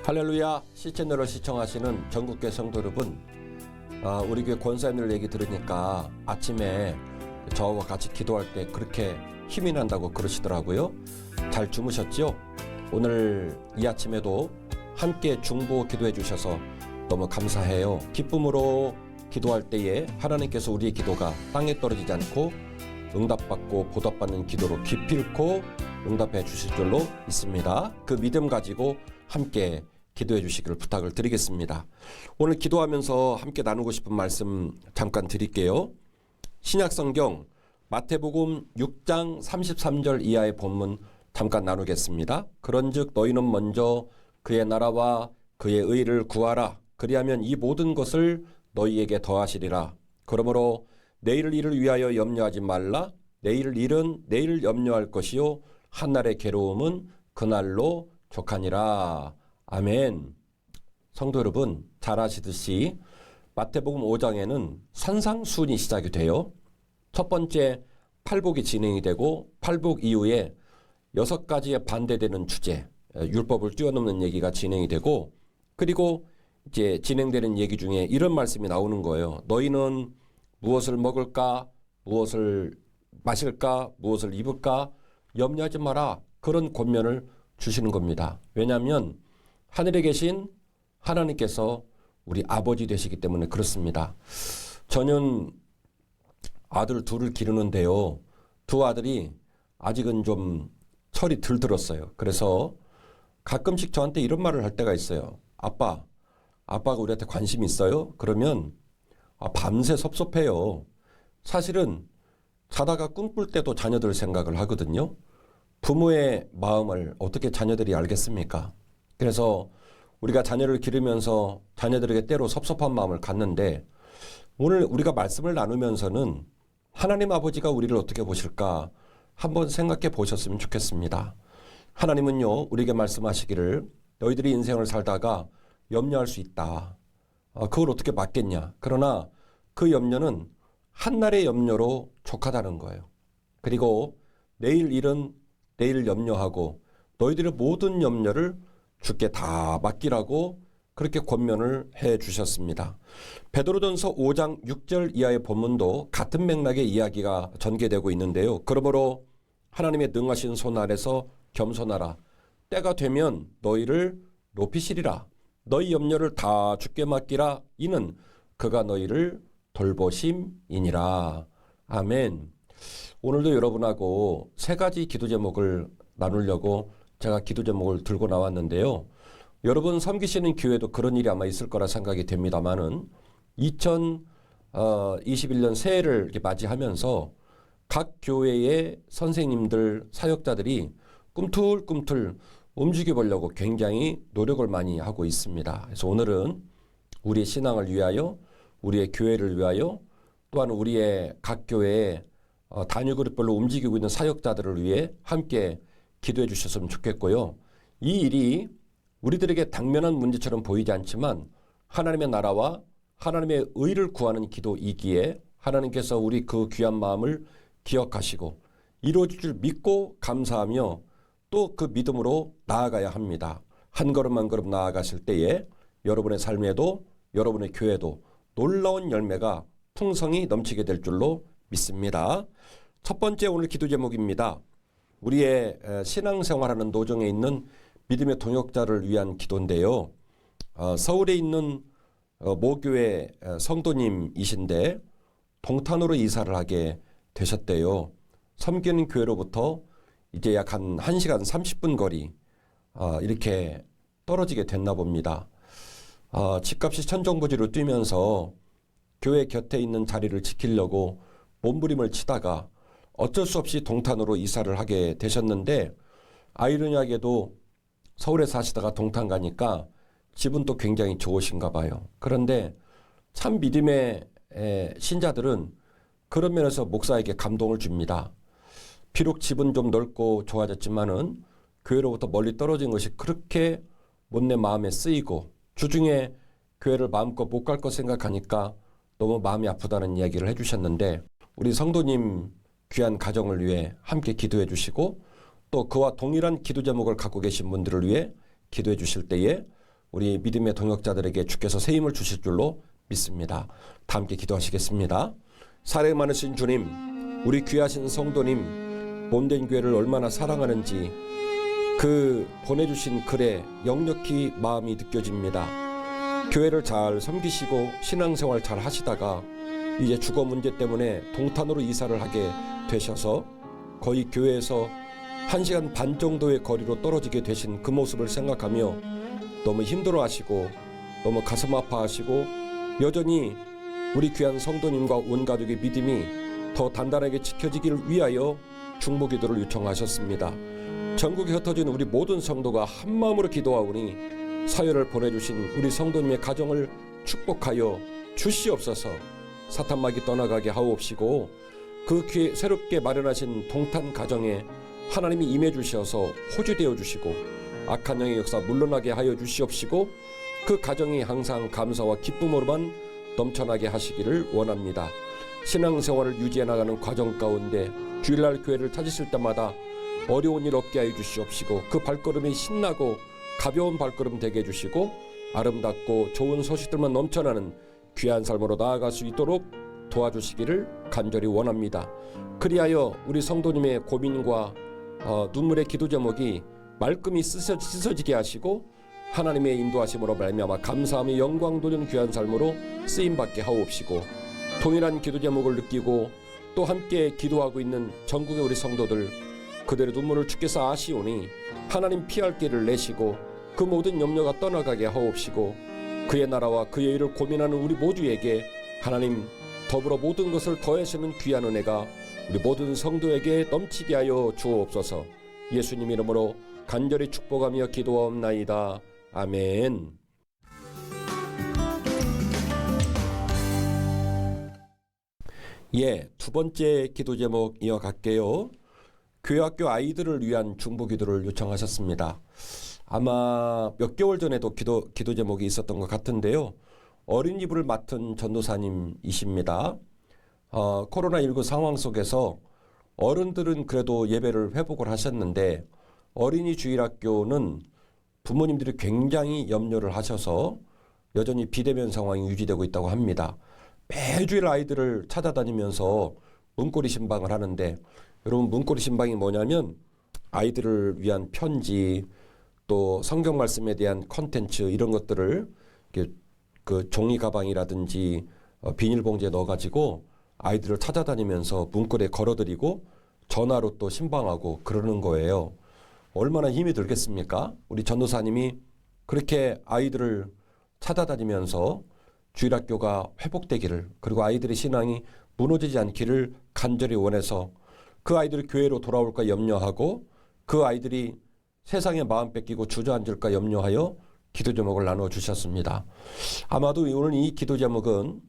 할렐루야, C채널을 시청하시는 전국교회 성도 여러분, 우리 교회 권사님들 얘기 들으니까 아침에 저와 같이 기도할 때 그렇게 힘이 난다고 그러시더라고요. 잘 주무셨죠? 오늘 이 아침에도 함께 중보 기도해 주셔서 너무 감사해요. 기쁨으로 기도할 때에 하나님께서 우리의 기도가 땅에 떨어지지 않고 응답받고 보답받는 기도로 기필코 응답해 주실 줄로 믿습니다. 그 믿음 가지고 함께 기도해 주시기를 부탁을 드리겠습니다. 오늘 기도하면서 함께 나누고 싶은 말씀 잠깐 드릴게요. 신약성경 마태복음 6장 33절 이하의 본문 잠깐 나누겠습니다. 그런즉 너희는 먼저 그의 나라와 그의 의를 구하라. 그리하면 이 모든 것을 너희에게 더하시리라. 그러므로 내일 일을 위하여 염려하지 말라. 내일 일은 내일 염려할 것이요 한날의 괴로움은 그날로 족하니라. 아멘. 성도 여러분, 잘 아시듯이 마태복음 5장에는 산상수훈이 시작이 돼요. 첫 번째 팔복이 진행이 되고 팔복 이후에 6가지의 반대되는 주제, 율법을 뛰어넘는 얘기가 진행이 되고, 그리고 이제 진행되는 얘기 중에 이런 말씀이 나오는 거예요. 너희는 무엇을 먹을까, 무엇을 마실까, 무엇을 입을까 염려하지 마라. 그런 권면을 주시는 겁니다. 왜냐하면 하늘에 계신 하나님께서 우리 아버지 되시기 때문에 그렇습니다. 저는 아들 둘을 기르는데요. 두 아들이 아직은 좀 철이 덜 들었어요. 그래서 가끔씩 저한테 이런 말을 할 때가 있어요. 아빠가 우리한테 관심 있어요? 그러면 밤새 섭섭해요. 사실은 자다가 꿈꿀 때도 자녀들 생각을 하거든요. 부모의 마음을 어떻게 자녀들이 알겠습니까? 그래서 우리가 자녀를 기르면서 자녀들에게 때로 섭섭한 마음을 갖는데, 오늘 우리가 말씀을 나누면서는 하나님 아버지가 우리를 어떻게 보실까 한번 생각해 보셨으면 좋겠습니다. 하나님은요, 우리에게 말씀하시기를 너희들이 인생을 살다가 염려할 수 있다. 그걸 어떻게 막겠냐. 그러나 그 염려는 한날의 염려로 족하다는 거예요. 그리고 내일 일은 내일 염려하고 너희들의 모든 염려를 주께 다 맡기라고 그렇게 권면을 해 주셨습니다. 베드로전서 5장 6절 이하의 본문도 같은 맥락의 이야기가 전개되고 있는데요. 그러므로 하나님의 능하신 손 아래서 겸손하라. 때가 되면 너희를 높이시리라. 너희 염려를 다 주께 맡기라. 이는 그가 너희를 돌보심이니라. 아멘. 오늘도 여러분하고 3가지 기도 제목을 나누려고 제가 기도 제목을 들고 나왔는데요. 여러분 섬기시는 교회도 그런 일이 아마 있을 거라 생각이 됩니다만은 2021년 새해를 이렇게 맞이하면서 각 교회의 선생님들, 사역자들이 꿈틀꿈틀 움직여 보려고 굉장히 노력을 많이 하고 있습니다. 그래서 오늘은 우리의 신앙을 위하여, 우리의 교회를 위하여, 또한 우리의 각 교회의 단위 그룹별로 움직이고 있는 사역자들을 위해 함께 기도해 주셨으면 좋겠고요. 이 일이 우리들에게 당면한 문제처럼 보이지 않지만 하나님의 나라와 하나님의 의를 구하는 기도이기에 하나님께서 우리 그 귀한 마음을 기억하시고 이루어질 줄 믿고 감사하며 또 그 믿음으로 나아가야 합니다. 한 걸음 한 걸음 나아가실 때에 여러분의 삶에도 여러분의 교회도 놀라운 열매가 풍성히 넘치게 될 줄로 믿습니다. 첫 번째 오늘 기도 제목입니다. 우리의 신앙생활하는 노정에 있는 믿음의 동역자를 위한 기도인데요. 서울에 있는 모교회 성도님이신데 동탄으로 이사를 하게 되셨대요. 섬기는 교회로부터 이제 약 한 1시간 30분 거리 이렇게 떨어지게 됐나 봅니다. 집값이 천정부지로 뛰면서 교회 곁에 있는 자리를 지키려고 몸부림을 치다가 어쩔 수 없이 동탄으로 이사를 하게 되셨는데, 아이러니하게도 서울에 사시다가 동탄 가니까 집은 또 굉장히 좋으신가 봐요. 그런데 참 믿음의 신자들은 그런 면에서 목사에게 감동을 줍니다. 비록 집은 좀 넓고 좋아졌지만은 교회로부터 멀리 떨어진 것이 그렇게 못내 마음에 쓰이고 주중에 교회를 마음껏 못 갈 것 생각하니까 너무 마음이 아프다는 이야기를 해주셨는데, 우리 성도님 귀한 가정을 위해 함께 기도해 주시고 또 그와 동일한 기도 제목을 갖고 계신 분들을 위해 기도해 주실 때에 우리 믿음의 동역자들에게 주께서 새 힘을 주실 줄로 믿습니다. 다 함께 기도하시겠습니다. 사랑 많으신 주님, 우리 귀하신 성도님 몸된 교회를 얼마나 사랑하는지 그 보내주신 글에 역력히 마음이 느껴집니다. 교회를 잘 섬기시고 신앙생활 잘 하시다가 이제 주거 문제 때문에 동탄으로 이사를 하게 되셔서 거의 교회에서 1시간 반 정도의 거리로 떨어지게 되신 그 모습을 생각하며 너무 힘들어하시고 너무 가슴 아파하시고 여전히 우리 귀한 성도님과 온 가족의 믿음이 더 단단하게 지켜지기를 위하여 중보기도를 요청하셨습니다. 전국에 흩어진 우리 모든 성도가 한마음으로 기도하오니 사연을 보내주신 우리 성도님의 가정을 축복하여 주시옵소서. 사탄마귀 떠나가게 하옵시고 그 귀에 새롭게 마련하신 동탄 가정에 하나님이 임해 주셔서 호주되어 주시고 악한 영의 역사 물러나게 하여 주시옵시고 그 가정이 항상 감사와 기쁨으로만 넘쳐나게 하시기를 원합니다. 신앙생활을 유지해 나가는 과정 가운데 주일날 교회를 찾으실 때마다 어려운 일 없게 하여 주시옵시고 그 발걸음이 신나고 가벼운 발걸음 되게 해주시고 아름답고 좋은 소식들만 넘쳐나는 귀한 삶으로 나아갈 수 있도록 도와주시기를 간절히 원합니다. 그리하여 우리 성도님의 고민과 눈물의 기도 제목이 말끔히 씻어지게 하시고 하나님의 인도하심으로 말미암아 감사함의 영광 돌리는 귀한 삶으로 쓰임받게 하옵시고 동일한 기도 제목을 느끼고 또 함께 기도하고 있는 전국의 우리 성도들 그들의 눈물을 주께서 아시오니 하나님 피할 길을 내시고 그 모든 염려가 떠나가게 하옵시고 그의 나라와 그의 일을 고민하는 우리 모두에게 하나님 더불어 모든 것을 더하시는 귀한 은혜가 우리 모든 성도에게 넘치게 하여 주옵소서. 예수님 이름으로 간절히 축복하며 기도하옵나이다. 아멘. 두 번째 기도 제목 이어갈게요. 교회학교 아이들을 위한 중보기도를 요청하셨습니다. 아마 몇 개월 전에도 기도 제목이 있었던 것 같은데요. 어린이부를 맡은 전도사님이십니다. 코로나19 상황 속에서 어른들은 그래도 예배를 회복을 하셨는데 어린이 주일학교는 부모님들이 굉장히 염려를 하셔서 여전히 비대면 상황이 유지되고 있다고 합니다. 매주일 아이들을 찾아다니면서 문고리 신방을 하는데 여러분 문고리 신방이 뭐냐면 아이들을 위한 편지 또 성경 말씀에 대한 콘텐츠 이런 것들을 그 종이 가방이라든지 비닐봉지에 넣어가지고 아이들을 찾아다니면서 문고리에 걸어드리고 전화로 또 신방하고 그러는 거예요. 얼마나 힘이 들겠습니까? 우리 전도사님이 그렇게 아이들을 찾아다니면서 주일학교가 회복되기를 그리고 아이들의 신앙이 무너지지 않기를 간절히 원해서 그 아이들이 교회로 돌아올까 염려하고 그 아이들이 세상에 마음 뺏기고 주저앉을까 염려하여 기도 제목을 나눠주셨습니다. 아마도 오늘 이 기도 제목은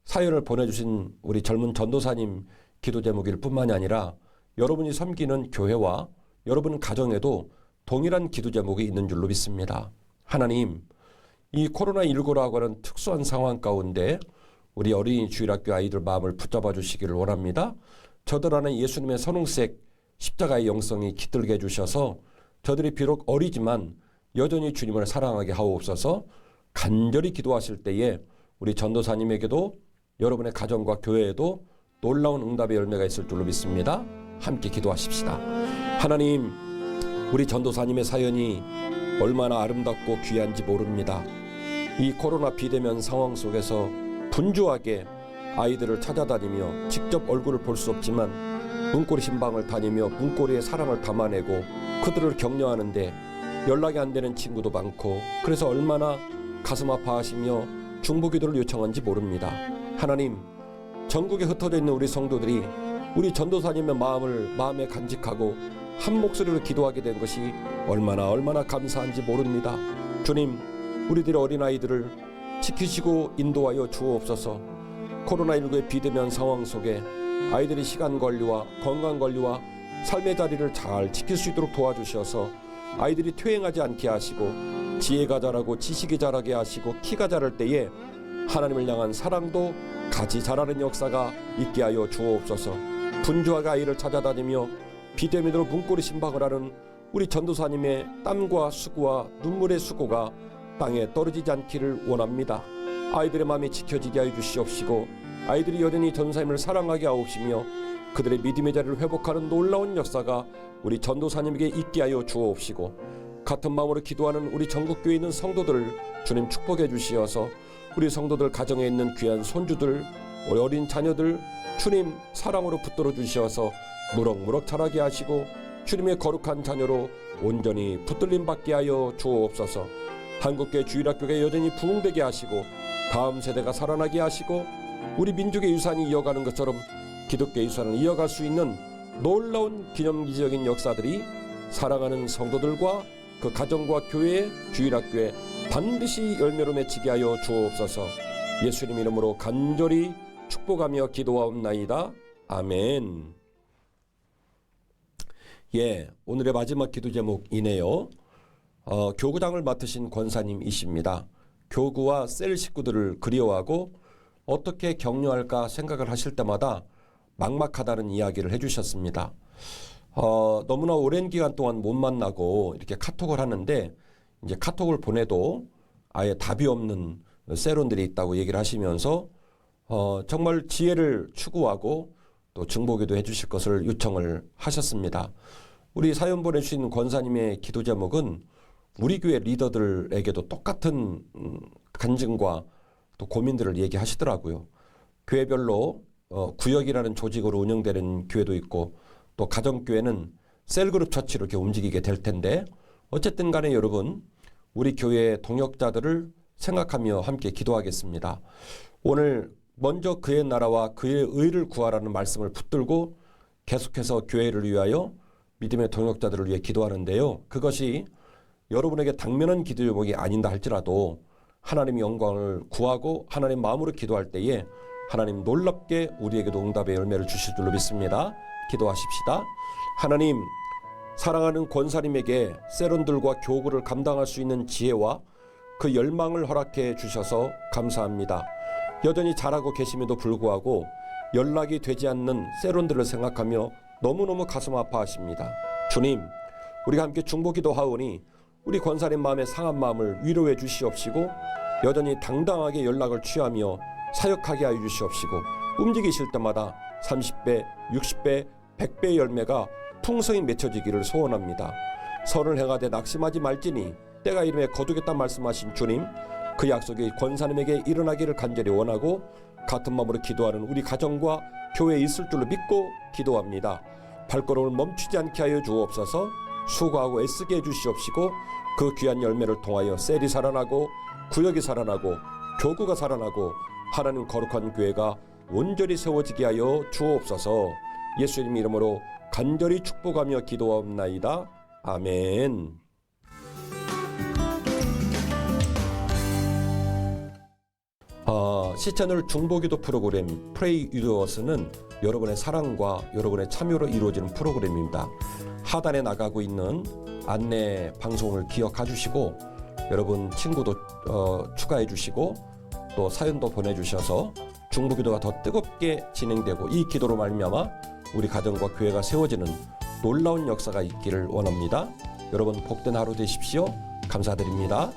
사연을 보내주신 우리 젊은 전도사님 기도 제목일 뿐만이 아니라 여러분이 섬기는 교회와 여러분 가정에도 동일한 기도 제목이 있는 줄로 믿습니다. 하나님, 이 코로나19라고 하는 특수한 상황 가운데 우리 어린이 주일학교 아이들 마음을 붙잡아 주시기를 원합니다. 저들 안에 예수님의 선홍색 십자가의 영성이 깃들게 해주셔서 저들이 비록 어리지만 여전히 주님을 사랑하게 하옵소서. 간절히 기도하실 때에 우리 전도사님에게도 여러분의 가정과 교회에도 놀라운 응답의 열매가 있을 줄로 믿습니다. 함께 기도하십시다. 하나님, 우리 전도사님의 사연이 얼마나 아름답고 귀한지 모릅니다. 이 코로나 비대면 상황 속에서 분주하게 아이들을 찾아다니며 직접 얼굴을 볼 수 없지만 문고리 신방을 다니며 문고리에 사랑을 담아내고 그들을 격려하는데 연락이 안 되는 친구도 많고 그래서 얼마나 가슴 아파하시며 중보기도를 요청한지 모릅니다. 하나님, 전국에 흩어져 있는 우리 성도들이 우리 전도사님의 마음에 간직하고 한 목소리로 기도하게 된 것이 얼마나 감사한지 모릅니다. 주님, 우리들의 어린아이들을 지키시고 인도하여 주옵소서. 코로나19의 비대면 상황 속에 아이들의 시간 관리와 건강 관리와 삶의 자리를 잘 지킬 수 있도록 도와주셔서 아이들이 퇴행하지 않게 하시고 지혜가 자라고 지식이 자라게 하시고 키가 자랄 때에 하나님을 향한 사랑도 같이 자라는 역사가 있게 하여 주옵소서. 분주하게 아이를 찾아다니며 비대면으로 문고리 신방을 하는 우리 전도사님의 땀과 수고와 눈물의 수고가 땅에 떨어지지 않기를 원합니다. 아이들의 마음이 지켜지게 하여 주시옵시고 아이들이 여전히 전사님을 사랑하게 하옵시며 그들의 믿음의 자리를 회복하는 놀라운 역사가 우리 전도사님에게 있게 하여 주옵시고 같은 마음으로 기도하는 우리 전국교회에 있는 성도들을 주님 축복해 주시어서 우리 성도들 가정에 있는 귀한 손주들, 우리 어린 자녀들 주님 사랑으로 붙들어 주시어서 무럭무럭 자라게 하시고 주님의 거룩한 자녀로 온전히 붙들림 받게 하여 주옵소서. 한국교회 주일학교가 여전히 부흥되게 하시고 다음 세대가 살아나게 하시고 우리 민족의 유산이 이어가는 것처럼 기독교의 유산을 이어갈 수 있는 놀라운 기념기적인 역사들이 사랑하는 성도들과 그 가정과 교회, 주일학교에 반드시 열매로 맺히게 하여 주옵소서. 예수님 이름으로 간절히 축복하며 기도하옵나이다. 아멘. 예, 오늘의 마지막 기도 제목이네요. 교구장을 맡으신 권사님이십니다. 교구와 셀 식구들을 그리워하고 어떻게 격려할까 생각을 하실 때마다 막막하다는 이야기를 해주셨습니다. 너무나 오랜 기간 동안 못 만나고 이렇게 카톡을 하는데 이제 카톡을 보내도 아예 답이 없는 셀원들이 있다고 얘기를 하시면서 정말 지혜를 추구하고 또 증보기도 해주실 것을 요청을 하셨습니다. 우리 사연 보내주신 권사님의 기도 제목은 우리 교회 리더들에게도 똑같은 간증과 또 고민들을 얘기하시더라고요. 교회별로 구역이라는 조직으로 운영되는 교회도 있고 또 가정교회는 셀그룹 처치로 이렇게 움직이게 될 텐데 어쨌든 간에 여러분 우리 교회의 동역자들을 생각하며 함께 기도하겠습니다. 오늘 먼저 그의 나라와 그의 의를 구하라는 말씀을 붙들고 계속해서 교회를 위하여 믿음의 동역자들을 위해 기도하는데요. 그것이 여러분에게 당면한 기도 제목이 아닌다 할지라도 하나님의 영광을 구하고 하나님 마음으로 기도할 때에 하나님 놀랍게 우리에게도 응답의 열매를 주실 줄로 믿습니다. 기도하십시다. 하나님, 사랑하는 권사님에게 세론들과 교구를 감당할 수 있는 지혜와 그 열망을 허락해 주셔서 감사합니다. 여전히 잘하고 계심에도 불구하고 연락이 되지 않는 세론들을 생각하며 너무너무 가슴 아파하십니다. 주님, 우리가 함께 중보기도 하오니 우리 권사님 마음의 상한 마음을 위로해 주시옵시고 여전히 당당하게 연락을 취하며 사역하게 하여 주시옵시고 움직이실 때마다 30배, 60배, 100배의 열매가 풍성히 맺혀지기를 소원합니다. 선을 행하되 낙심하지 말지니 때가 이름에 거두겠다 말씀하신 주님, 그 약속이 권사님에게 일어나기를 간절히 원하고 같은 마음으로 기도하는 우리 가정과 교회에 있을 줄로 믿고 기도합니다. 발걸음을 멈추지 않게 하여 주옵소서. 수고하고 애쓰게 해주시옵시고 그 귀한 열매를 통하여 셀이 살아나고 구역이 살아나고 교구가 살아나고 하나님 거룩한 교회가 온전히 세워지게 하여 주옵소서. 예수님 이름으로 간절히 축복하며 기도하옵나이다. 아멘. 시채널 중보기도 프로그램 프레이 유더스는 여러분의 사랑과 여러분의 참여로 이루어지는 프로그램입니다. 하단에 나가고 있는 안내 방송을 기억해 주시고 여러분 친구도 추가해 주시고 또 사연도 보내주셔서 중보기도가 더 뜨겁게 진행되고 이 기도로 말미암아 우리 가정과 교회가 세워지는 놀라운 역사가 있기를 원합니다. 여러분 복된 하루 되십시오. 감사드립니다.